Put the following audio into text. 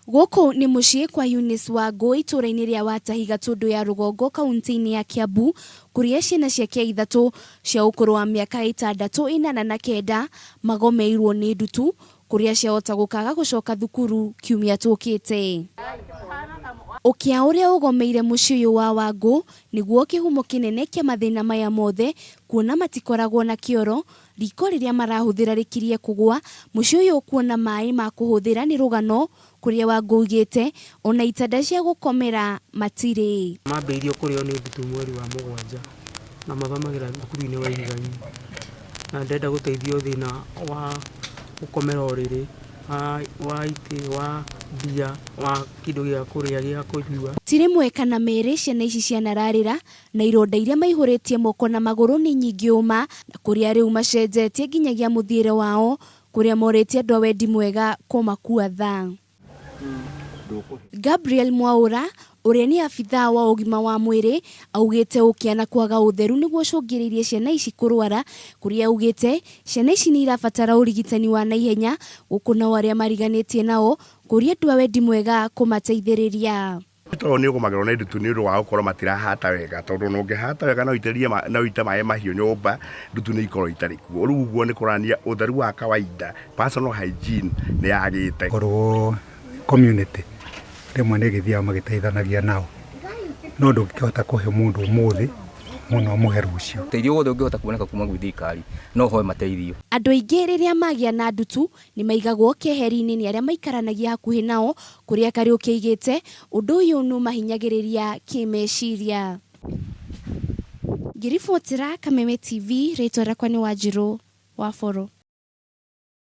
Gũkũ nĩ mũciĩ kwa Eunice Wangũ itũra-inĩ rĩa Watahi Gatũndũ ya rũgongo kaunti-inĩ ya Kiambu, kũrĩa ciana ciake ithatũ cia ũkũrũ wa mĩaka 6, 8 na 9 magomeirwo nĩ ndutu, kũrĩa ciahota gũkaga gũcoka thukuru kiumia tũkĩte. Ũkĩa ũrĩa ũgomeire mũciĩ ũyũ wa Wangũ nĩguo kĩhumo kĩnene kĩa mathĩna maya mothe, kuona matikoragwo na kĩoro, riko rĩrĩa marahũthĩra rĩkirie kũgũa, mũciĩ ũyũ kuona maĩ ma kũhũthĩra nĩ rũgano, kũrĩa Wangũ oigĩte ona itanda cia gũkomera matirĩ. Mambĩrĩirio kũrĩo nĩ ndutu mweri wa 7 na mathomagĩra thukuru-inĩ wa Irigainĩ, na ndenda gũteithio thĩna wa gũkomera ũrĩrĩ, wa itĩ, wa mbia, wa kĩndũ gĩa kũrĩa gĩa kũnyua. Ti rĩmwe kana merĩ ciana ici cianararĩra na ironda iria maihũrĩtie moko na magũrũ nĩ nyingĩ ũma, na kũrĩa rĩu macenjetie nginyagia mũthiĩre wao, kũrĩa morĩtie andũ a wendi mwega kũmakua tha. Gabriel Mwaura, ũrĩa nĩ abithaa wa ũgima wa mwĩrĩ, augĩte ũkĩa na kwaga ũtheru nĩguo cũngĩrĩirie ciana ici kũrwara, kũrĩa augĩte ciana ici nĩ irabatara ũrigitani wa naihenya, gũkũ nao arĩa mariganĩtie nao kũria andũ a wendi mwega kũmateithĩrĩria. Tondũ nĩ ũgũmagĩrwo nĩ ndutu nĩ ũndũ wa gũkorwo matirahata wega, tondũ ũngĩhata wega na ũite maĩ mahiũ nyũmba, ndutu nĩ ikorwo itarĩ kuo. Rĩu ũguo nĩ kũrania ũtheru wa kawaida, personal hygiene nĩ yagĩte. Korwo community rĩmwe nĩ gĩthiaga magĩteithanagia nao, no ndũngĩhota kũhe mũndũ ũmũthĩ mũno mũhe rũciũ. Teithio wothe ũngĩhota kuoneka kuma gwĩ thirikari no hoe mateithio. Andũ aingĩ rĩrĩa magĩa na ndutu nĩ maigagwo keheri-inĩ nĩ arĩa maikaranagia hakuhĩ nao, kũrĩa Kariuki oigĩte ũndũ ũyũ nĩ ũmahinyagĩrĩria kĩmeciria. Ngĩribotera Kameme TV, rĩtwa rĩakwa nĩ Wanjirũ Waboro.